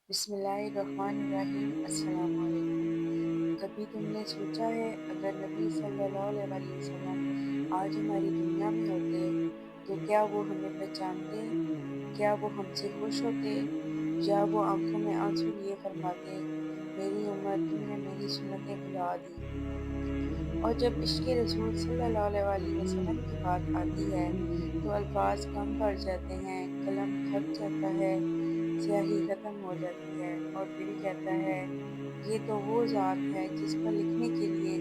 بسم اللہ الرحمن الرحیم۔ السلام علیکم۔ کبھی تم نے سوچا ہے اگر نبی صلی اللہ علیہ وسلم آج ہماری دنیا میں ہوتے تو کیا وہ ہمیں پہچانتے؟ کیا وہ ہم سے خوش ہوتے؟ یا وہ آنکھوں میں آنسو لیے فرماتے، میری امت تم نے میری سنتیں بھلا دی؟ اور جب عشق رسول صلی اللہ علیہ وسلم کی بات آتی ہے تو الفاظ کم پڑ جاتے ہیں، قلم تھک جاتا ہے، سیاہی ختم ہو جاتی ہے اور دل کہتا ہے یہ تو وہ ذات ہے جس پر لکھنے کے لیے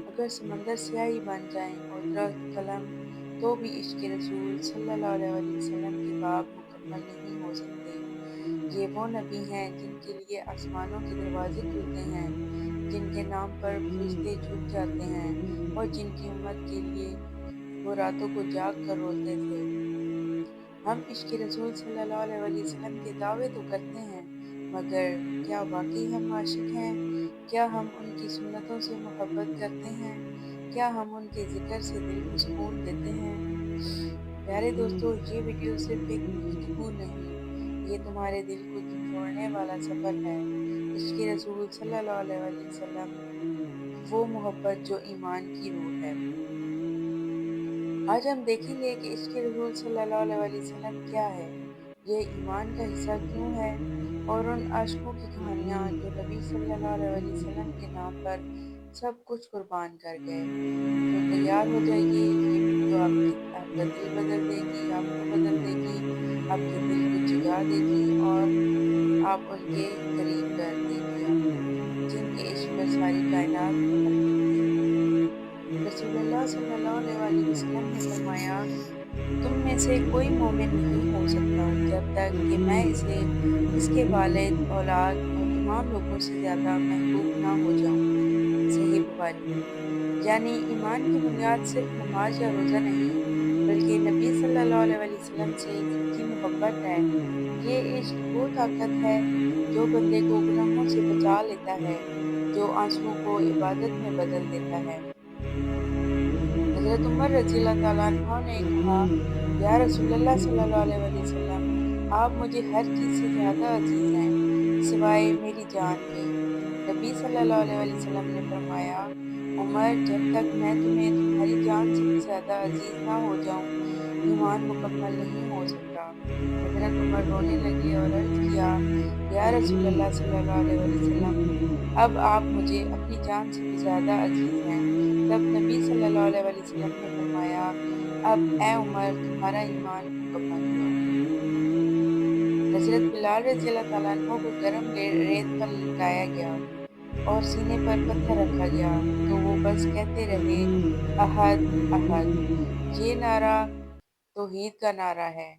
اگر سمندر سیاہی بن جائیں اور درخت قلم تو بھی عشق رسول صلی اللہ علیہ وسلم کے باب مکمل نہیں ہو سکتے۔ یہ وہ نبی ہیں جن کے لیے آسمانوں کے دروازے کھلتے ہیں، جن کے نام پر فرشتے جھک جاتے ہیں اور جن کی امت کے لیے وہ راتوں کو جاگ کر روتے تھے۔ ہم عشق رسول صلی اللہ علیہ وسلم کے دعوے تو کرتے ہیں، مگر کیا واقعی ہم عاشق ہیں؟ کیا ہم ان کی سنتوں سے محبت کرتے ہیں؟ کیا ہم ان کے ذکر سے دل کو سکون دیتے ہیں؟ پیارے دوستو، یہ ویڈیو صرف ایک گفتگو نہیں، یہ تمہارے دل کو جھنجھوڑنے والا سفر ہے۔ عشق رسول صلی اللہ علیہ وسلم، وہ محبت جو ایمان کی روح ہے۔ آج ہم دیکھیں گے کہ عشق رسول صلی اللہ علیہ وسلم کیا ہے، یہ ایمان کا حصہ کیوں ہے، اور ان عاشقوں کی کہانیاں جو نبی صلی اللہ علیہ وسلم کے نام پر سب کچھ قربان کر گئے۔ تو تیار ہو جائیے، یہ ویڈیو آپ کا دل بدل دے گی، آپ کو بدل دے گی، آپ کے دل کو جگا دے گی اور آپ ان کے قریب کر دے گی آپ کو، جن کے عشق پر ساری کائنات عمل کرتی ہے۔ رسول اللہ صلی اللہ علیہ وسلم نے فرمایا، تم میں سے کوئی مومن نہیں ہو سکتا جب تک کہ میں اسے اس کے والد، اولاد اور تمام لوگوں سے زیادہ محبوب نہ ہو جاؤں۔ صحیح بخاری۔ یعنی ایمان کی بنیاد صرف نماز یا روزہ نہیں، بلکہ نبی صلی اللہ علیہ وسلم سے سچی محبت ہے۔ یہ عشق وہ طاقت ہے جو بندے کو گناہوں سے بچا لیتا ہے، جو آنسوؤں کو عبادت میں بدل دیتا ہے۔ حضرت عمر رضی اللہ تعالیٰ عنہ نے کہا، یا رسول اللہ صلی اللہ علیہ وسلم، آپ مجھے ہر چیز سے زیادہ عزیز ہیں سوائے میری جان کے۔ نبی صلی اللہ علیہ وسلم نے فرمایا، عمر، جب تک میں تمہیں تمہاری جان سے بھی زیادہ عزیز نہ ہو جاؤں، ایمان مکمل نہیں ہو سکتا۔ حضرت عمر رونے لگے اور عرض کیا، یا رسول اللہ صلی اللہ علیہ وسلم، اب آپ مجھے اپنی جان سے بھی زیادہ عزیز ہیں۔ تب نبی صلی اللہ علیہ وسلم نے فرمایا، اب اے عمر، تمہارا ایمان مکمل ہوا۔ حضرت بلال رضی اللہ تعالیٰ عنہ کو گرم ریت پر لٹایا گیا اور سینے پر پتھر رکھا گیا تو وہ بس کہتے رہے، احد احد۔ یہ نعرہ توحید کا نعرہ ہے،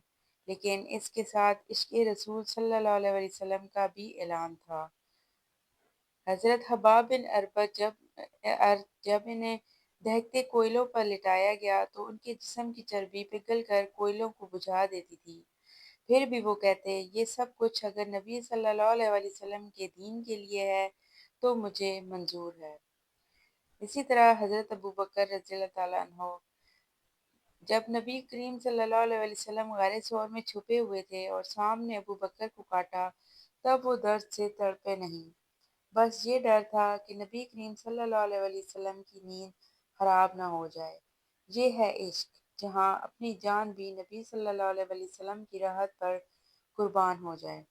لیکن اس کے ساتھ عشق رسول صلی اللہ علیہ وسلم کا بھی اعلان تھا۔ حضرت حباب بن اربت جب انہیں دہکتے کوئلوں پر لٹایا گیا تو ان کے جسم کی چربی پگھل کر کوئلوں کو بجھا دیتی تھی، پھر بھی وہ کہتے، یہ سب کچھ اگر نبی صلی اللہ علیہ وسلم کے دین کے لیے ہے تو مجھے منظور ہے۔ اسی طرح حضرت ابوبکر رضی اللہ تعالیٰ عنہ، جب نبی کریم صلی اللہ علیہ وسلم غار ثور میں چھپے ہوئے تھے اور سام نے ابوبکر کو کاٹا، تب وہ درد سے تڑپے نہیں، بس یہ ڈر تھا کہ نبی کریم صلی اللہ علیہ وسلم کی نیند خراب نہ ہو جائے۔ یہ ہے عشق، جہاں اپنی جان بھی نبی صلی اللہ علیہ وسلم کی راحت پر قربان ہو جائے۔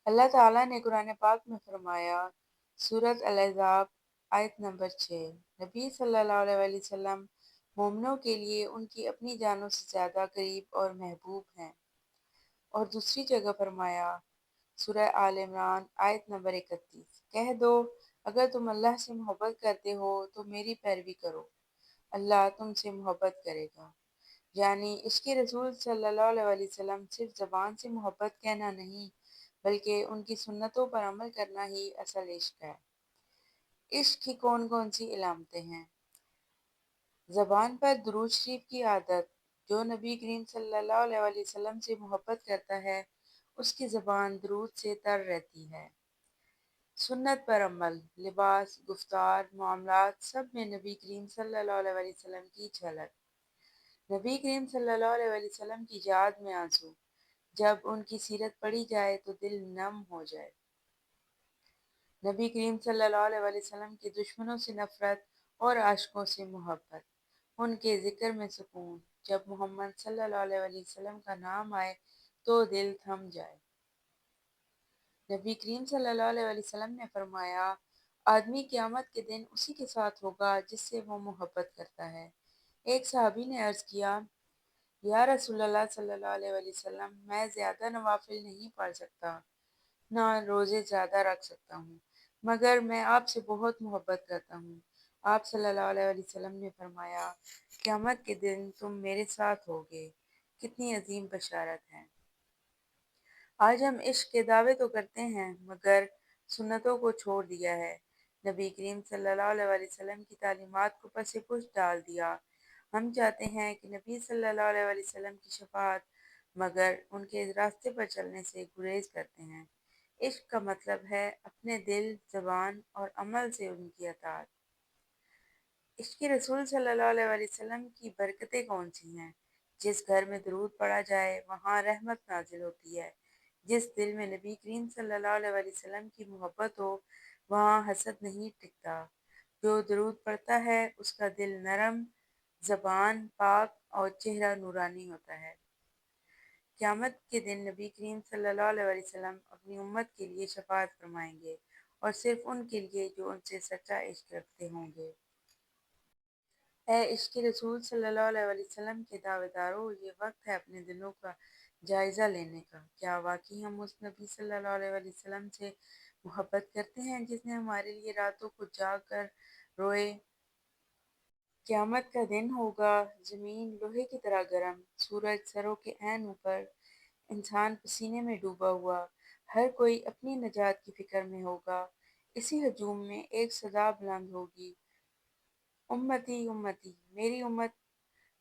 اللہ تعالیٰ نے قرآن پاک میں فرمایا، سورۃ الاحزاب آیت نمبر 6، نبی صلی اللہ علیہ وسلم مومنوں کے لیے ان کی اپنی جانوں سے زیادہ قریب اور محبوب ہیں۔ اور دوسری جگہ فرمایا، سورہ آل عمران آیت نمبر 31، کہہ دو اگر تم اللہ سے محبت کرتے ہو تو میری پیروی کرو، اللہ تم سے محبت کرے گا۔ یعنی عشق رسول صلی اللہ علیہ وسلم صرف زبان سے محبت کہنا نہیں، بلکہ ان کی سنتوں پر عمل کرنا ہی اصل عشق ہے۔ عشق کی کون کون سی علامتیں ہیں؟ زبان پر درود شریف کی عادت، جو نبی کریم صلی اللہ علیہ وسلم سے محبت کرتا ہے اس کی زبان درود سے تر رہتی ہے۔ سنت پر عمل، لباس، گفتار، معاملات، سب میں نبی کریم صلی اللہ علیہ وسلم کی جھلک۔ نبی کریم صلی اللہ علیہ وسلم کی یاد میں آنسو، جب ان کی سیرت پڑھی جائے تو دل نم ہو جائے۔ نبی کریم صلی اللہ علیہ وسلم کے دشمنوں سے نفرت اور عاشقوں سے محبت، ان کے ذکر میں سکون، جب محمد صلی اللہ علیہ وسلم کا نام آئے تو دل تھم جائے۔ نبی کریم صلی اللہ علیہ وسلم نے فرمایا، آدمی قیامت کے دن اسی کے ساتھ ہوگا جس سے وہ محبت کرتا ہے۔ ایک صحابی نے عرض کیا، یا رسول اللہ صلی اللہ علیہ وسلم، میں زیادہ نوافل نہیں پڑھ سکتا، نہ روزے زیادہ رکھ سکتا ہوں، مگر میں آپ سے بہت محبت کرتا ہوں۔ آپ صلی اللہ علیہ وسلم نے فرمایا، قیامت کے دن تم میرے ساتھ ہوگے۔ کتنی عظیم بشارت ہے! آج ہم عشق کے دعوے تو کرتے ہیں مگر سنتوں کو چھوڑ دیا ہے۔ نبی کریم صلی اللہ علیہ وسلم کی تعلیمات کو پس پش ڈال دیا۔ ہم چاہتے ہیں کہ نبی صلی اللہ علیہ وسلم کی شفاعت، مگر ان کے راستے پر چلنے سے گریز کرتے ہیں۔ عشق کا مطلب ہے اپنے دل، زبان اور عمل سے ان کی اطاعت۔ عشق رسول صلی اللہ علیہ وسلم کی برکتیں کون سی ہیں؟ جس گھر میں درود پڑھا جائے وہاں رحمت نازل ہوتی ہے۔ جس دل میں نبی کریم صلی اللہ علیہ وسلم کی محبت ہو وہاں حسد نہیں ٹکتا۔ جو درود پڑھتا ہے اس کا دل نرم، زبان پاک اور چہرہ نورانی ہوتا ہے۔ قیامت کے دن نبی کریم صلی اللہ علیہ وسلم اپنی امت کے لیے شفاعت فرمائیں گے، اور صرف ان کے لیے جو ان سے سچا عشق رکھتے ہوں گے۔ اے عشق رسول صلی اللہ علیہ وسلم کے دعوے دارو، یہ وقت ہے اپنے دلوں کا جائزہ لینے کا۔ کیا واقعی ہم اس نبی صلی اللہ علیہ وسلم سے محبت کرتے ہیں جس نے ہمارے لیے راتوں کو جاگ کر روئے؟ قیامت کا دن ہوگا، زمین لوہے کی طرح گرم، سورج سروں کے عین اوپر، انسان پسینے میں ڈوبا ہوا، ہر کوئی اپنی نجات کی فکر میں ہوگا۔ اسی ہجوم میں ایک صدا بلند ہوگی، امتی امتی، میری امت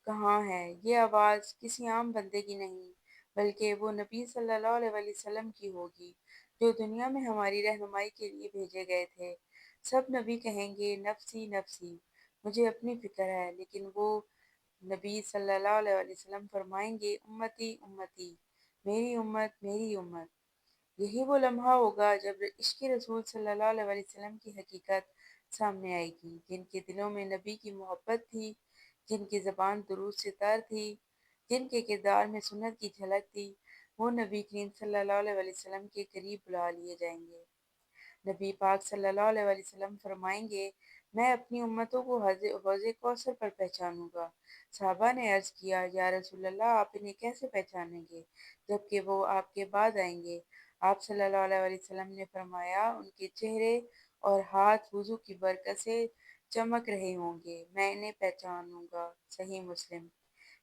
کہاں ہے؟ یہ آواز کسی عام بندے کی نہیں، بلکہ وہ نبی صلی اللہ علیہ وسلم کی ہوگی جو دنیا میں ہماری رہنمائی کے لیے بھیجے گئے تھے۔ سب نبی کہیں گے، نفسی نفسی، مجھے اپنی فکر ہے، لیکن وہ نبی صلی اللہ علیہ وسلم فرمائیں گے، امتی امتی، میری امت میری امت۔ یہی وہ لمحہ ہوگا جب عشق رسول صلی اللہ علیہ وسلم کی حقیقت سامنے آئے گی۔ جن کے دلوں میں نبی کی محبت تھی، جن کی زبان درود سے تر تھی، جن کے کردار میں سنت کی جھلک تھی، وہ نبی کریم صلی اللہ علیہ وسلم کے قریب بلا لیے جائیں گے۔ نبی پاک صلی اللہ علیہ وسلم فرمائیں گے، میں اپنی امتوں کو حوض کوثر پر پہچانوں گا۔ صحابہ نے عرض کیا، یا رسول اللہ، آپ انہیں کیسے پہچانیں گے جبکہ وہ آپ کے بعد آئیں گے؟ آپ صلی اللہ علیہ وسلم نے فرمایا، ان کے چہرے اور ہاتھ وضو کی برکت سے چمک رہے ہوں گے، میں انہیں پہچانوں گا۔ صحیح مسلم۔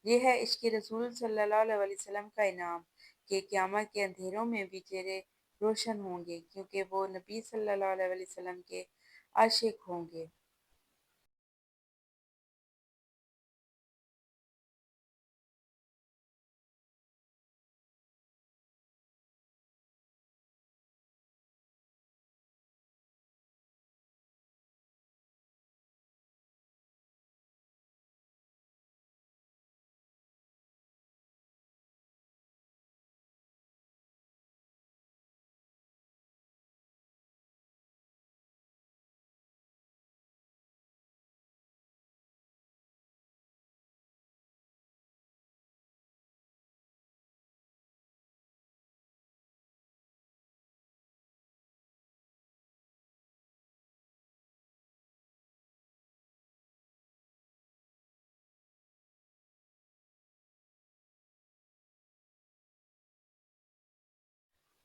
یہ ہے عشق رسول صلی اللہ علیہ وسلم کا انعام کہ قیامت کے اندھیروں میں بھی چہرے روشن ہوں گے، کیونکہ وہ نبی صلی اللہ علیہ وسلم کے عاشق ہوں گے۔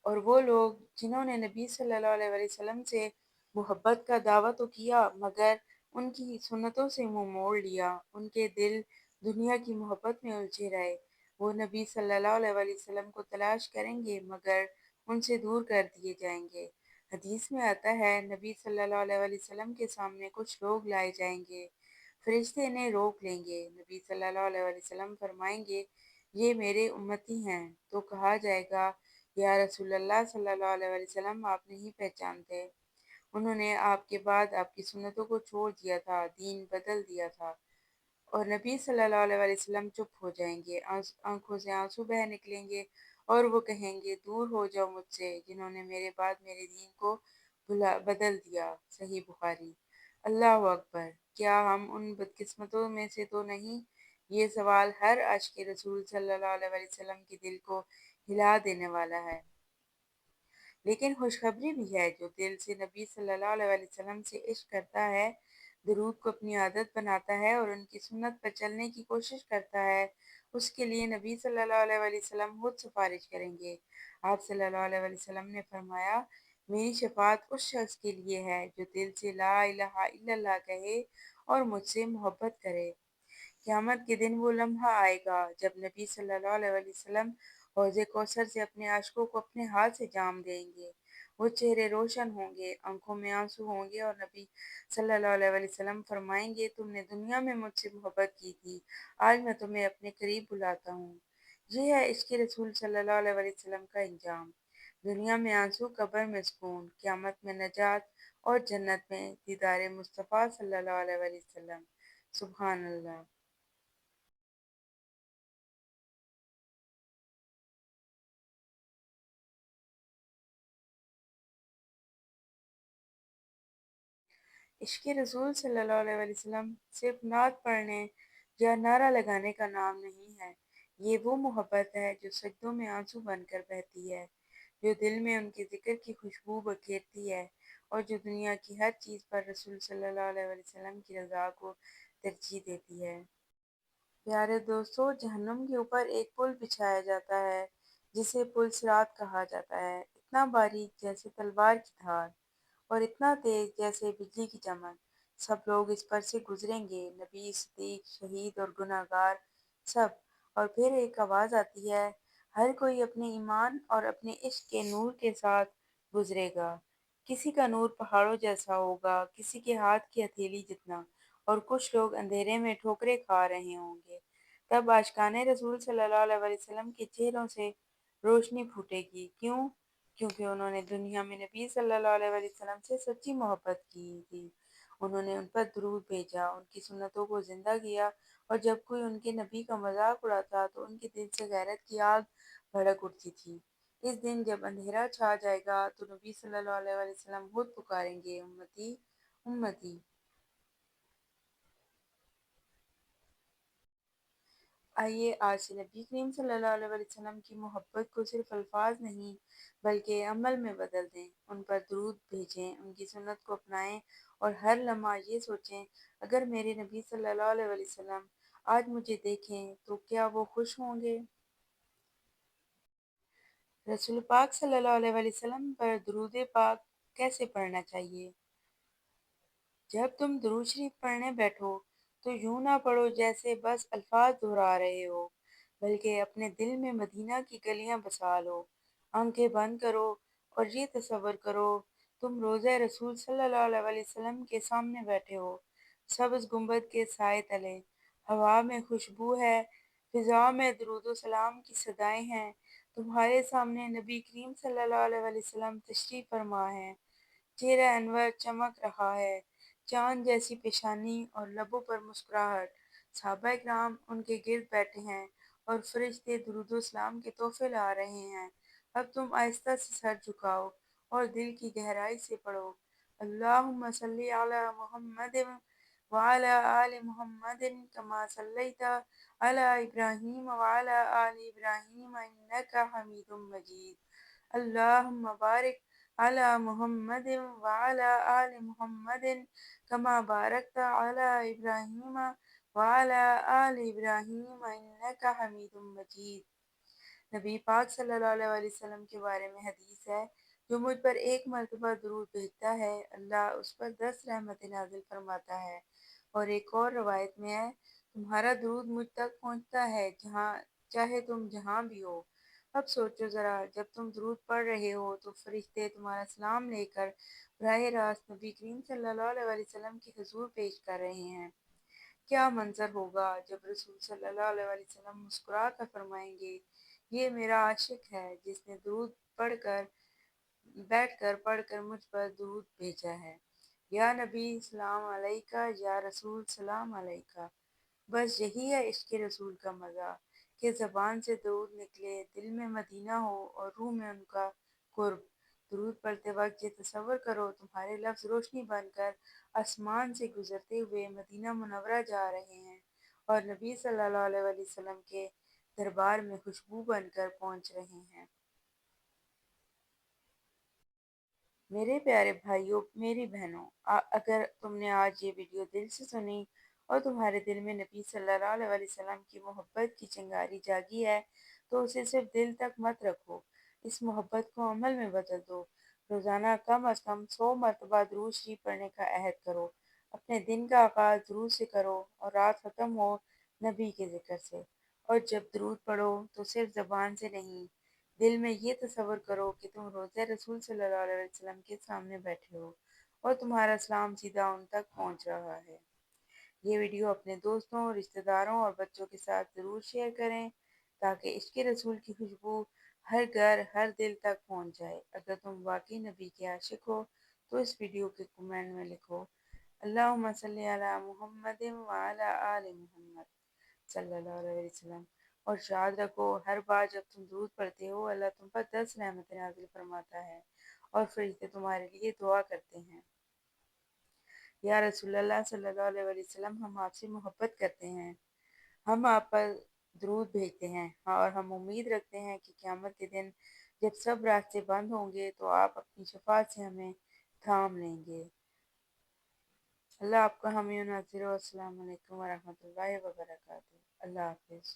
اور وہ لوگ جنہوں نے نبی صلی اللہ علیہ وسلم سے محبت کا دعویٰ تو کیا مگر ان کی سنتوں سے منہ موڑ لیا، ان کے دل دنیا کی محبت میں الجھے رہے، وہ نبی صلی اللہ علیہ وسلم کو تلاش کریں گے مگر ان سے دور کر دیے جائیں گے۔ حدیث میں آتا ہے، نبی صلی اللہ علیہ وسلم کے سامنے کچھ لوگ لائے جائیں گے، فرشتے انہیں روک لیں گے، نبی صلی اللہ علیہ وسلم فرمائیں گے، یہ میرے امتی ہیں، تو کہا جائے گا، یا رسول اللہ صلی اللہ علیہ وسلم، آپ نہیں پہچانتے، انہوں نے آپ کے بعد آپ کی سنتوں کو چھوڑ دیا تھا، دین بدل دیا تھا۔ اور نبی صلی اللہ علیہ وسلم چپ ہو جائیں گے، آنکھوں سے آنسو بہہ نکلیں گے، اور وہ کہیں گے دور ہو جاؤ مجھ سے جنہوں نے میرے بعد میرے دین کو بدل دیا۔ صحیح بخاری۔ اللہ اکبر! کیا ہم ان بدقسمتوں میں سے تو نہیں؟ یہ سوال ہر عاشق رسول صلی اللہ علیہ وسلم کے دل کو ہلا دینے والا ہے۔ لیکن خوشخبری بھی ہے، جو دل سے نبی صلی اللہ علیہ وسلم سے عشق کرتا ہے، درود کو اپنی عادت بناتا ہے اور ان کی سنت پر چلنے کی کوشش کرتا ہے، اس کے لیے نبی صلی اللہ علیہ وسلم خود سفارش کریں گے۔ آپ صلی اللہ علیہ وسلم نے فرمایا، میری شفاعت اس شخص کے لیے ہے جو دل سے لا الہ الا اللہ کہے اور مجھ سے محبت کرے۔ قیامت کے دن وہ لمحہ آئے گا جب نبی صلی اللہ علیہ وسلم حوض کوثر سے اپنے عاشقوں کو اپنے ہاتھ سے جام دیں گے۔ وہ چہرے روشن ہوں گے، آنکھوں میں آنسو ہوں گے اور نبی صلی اللہ علیہ وسلم فرمائیں گے، تم نے دنیا میں مجھ سے محبت کی تھی، آج میں تمہیں اپنے قریب بلاتا ہوں۔ یہ ہے عشق رسول صلی اللہ علیہ وسلم کا انجام۔ دنیا میں آنسو، قبر میں سکون، قیامت میں نجات اور جنت میں دیدار مصطفیٰ صلی اللہ علیہ وسلم۔ سبحان اللہ۔ عشق رسول صلی اللہ علیہ وسلم صرف نعت پڑھنے یا نعرہ لگانے کا نام نہیں ہے، یہ وہ محبت ہے جو سجدوں میں آنسو بن کر بہتی ہے، جو دل میں ان کے ذکر کی خوشبو بکھیرتی ہے اور جو دنیا کی ہر چیز پر رسول صلی اللہ علیہ وسلم کی رضا کو ترجیح دیتی ہے۔ پیارے دوستو، جہنم کے اوپر ایک پل بچھایا جاتا ہے جسے پل صراط کہا جاتا ہے، اتنا باریک جیسے تلوار کی دھار اور اتنا تیز جیسے بجلی کی چمک۔ سب لوگ اس پر سے گزریں گے، نبی، صدیق، شہید اور گناہ گار، سب۔ اور پھر ایک آواز آتی ہے، ہر کوئی اپنے ایمان اور اپنے عشق کے نور کے ساتھ گزرے گا۔ کسی کا نور پہاڑوں جیسا ہوگا، کسی کے ہاتھ کی ہتھیلی جتنا، اور کچھ لوگ اندھیرے میں ٹھوکریں کھا رہے ہوں گے۔ تب عاشقان رسول صلی اللہ علیہ وسلم کے چہروں سے روشنی پھوٹے گی۔ کیوں؟ کیونکہ انہوں نے دنیا میں نبی صلی اللہ علیہ وسلم سے سچی محبت کی تھی، انہوں نے ان پر درود بھیجا، ان کی سنتوں کو زندہ کیا، اور جب کوئی ان کے نبی کا مذاق اڑاتا تو ان کے دل سے غیرت کی آگ بھڑک اٹھتی تھی۔ اس دن جب اندھیرا چھا جائے گا تو نبی صلی اللہ علیہ وسلم خود پکاریں گے، امتی، امتی۔ آئیے آج سے نبی کریم صلی اللہ علیہ وسلم کی محبت کو صرف الفاظ نہیں بلکہ عمل میں بدل دیں، ان پر درود بھیجیں، ان کی سنت کو اپنائیں اور ہر لمحہ یہ سوچیں، اگر میرے نبی صلی اللہ علیہ وسلم آج مجھے دیکھیں تو کیا وہ خوش ہوں گے؟ رسول پاک صلی اللہ علیہ وسلم پر درود پاک کیسے پڑھنا چاہیے؟ جب تم درود شریف پڑھنے بیٹھو تو یوں نہ پڑھو جیسے بس الفاظ دہرا رہے ہو، بلکہ اپنے دل میں مدینہ کی گلیاں بسا لو، آنکھیں بند کرو اور یہ تصور کرو تم روضہ رسول صلی اللہ علیہ وسلم کے سامنے بیٹھے ہو، سبز گنبد کے سائے تلے، ہوا میں خوشبو ہے، فضا میں درود و سلام کی صدائیں ہیں، تمہارے سامنے نبی کریم صلی اللہ علیہ وسلم تشریف فرما ہے، چہرہ انور چمک رہا ہے، چاند جیسی پیشانی اور لبوں پر مسکراہٹ، صحابہ کرام ان کے گرد بیٹھے ہیں اور فرشتے درود و سلام کے تحفے لا رہے ہیں۔ اب تم آہستہ سے سر جھکاؤ اور دل کی گہرائی سے پڑھو، اللہم صلی علی محمد وعلی آل محمد کما صلیت علی ابراہیم وعلی آل ابراہیم انک حمید مجید، اللہم بارک علی محمد وعلی آل محمد کما بارکت علی ابراہیم وعلی آل ابراہیم انک حمید مجید۔ نبی پاک صلی اللہ علیہ وسلم کے بارے میں حدیث ہے، جو مجھ پر ایک مرتبہ درود بھیجتا ہے اللہ اس پر 10 رحمتیں نازل فرماتا ہے، اور ایک اور روایت میں ہے، تمہارا درود مجھ تک پہنچتا ہے جہاں چاہے تم جہاں بھی ہو۔ اب سوچو ذرا، جب تم درود پڑھ رہے ہو تو فرشتے تمہارا سلام لے کر براہ راست نبی کریم صلی اللہ علیہ وسلم کی حضور پیش کر رہے ہیں۔ کیا منظر ہوگا جب رسول صلی اللہ علیہ وسلم مسکرا کر فرمائیں گے، یہ میرا عاشق ہے جس نے درود پڑھ کر بیٹھ کر پڑھ کر مجھ پر درود بھیجا ہے، یا نبی سلام علیکہ، یا رسول سلام علیکہ۔ بس یہی ہے عشق رسول کا مزہ، کہ زبان سے درود نکلے، دل میں مدینہ ہو اور روح میں ان کا قرب۔ درود پڑھتے وقت یہ تصور کرو تمہارے لفظ روشنی بن کر آسمان سے گزرتے ہوئے مدینہ منورہ جا رہے ہیں اور نبی صلی اللہ علیہ وآلہ وسلم کے دربار میں خوشبو بن کر پہنچ رہے ہیں۔ میرے پیارے بھائیوں، میری بہنوں، اگر تم نے آج یہ ویڈیو دل سے سنی اور تمہارے دل میں نبی صلی اللہ علیہ وآلہ وسلم کی محبت کی چنگاری جاگی ہے تو اسے صرف دل تک مت رکھو، اس محبت کو عمل میں بدل دو۔ روزانہ کم از کم 100 مرتبہ درود شریف پڑھنے کا عہد کرو۔ اپنے دن کا آغاز درود سے کرو اور رات ختم ہو نبی کے ذکر سے۔ اور جب درود پڑھو تو صرف زبان سے نہیں، دل میں یہ تصور کرو کہ تم روضہ رسول صلی اللہ علیہ وسلم کے سامنے بیٹھے ہو اور تمہارا سلام سیدھا ان تک پہنچ رہا ہے۔ یہ ویڈیو اپنے دوستوں، رشتہ داروں اور بچوں کے ساتھ ضرور شیئر کریں تاکہ عشق رسول کی خوشبو ہر گھر، ہر دل تک پہنچ جائے۔ اگر تم واقعی نبی کے عاشق ہو تو اس ویڈیو کے کمنٹ میں لکھو اللہم صلی علی محمد وعلی آل محمد صلی اللہ علیہ وسلم، اور یاد رکھو ہر بار جب تم درود پڑھتے ہو اللہ تم پر 10 رحمتیں نازل فرماتا ہے اور فرشتے تمہارے لیے دعا کرتے ہیں۔ یا رسول اللہ صلی اللہ علیہ وسلم، ہم آپ سے محبت کرتے ہیں، ہم آپ پر درود بھیجتے ہیں اور ہم امید رکھتے ہیں کہ قیامت کے دن جب سب راستے بند ہوں گے تو آپ اپنی شفاعت سے ہمیں تھام لیں گے۔ اللہ آپ کا حامی و ناصر ہو۔ السلام علیکم ورحمۃ اللہ وبرکاتہ۔ اللہ حافظ۔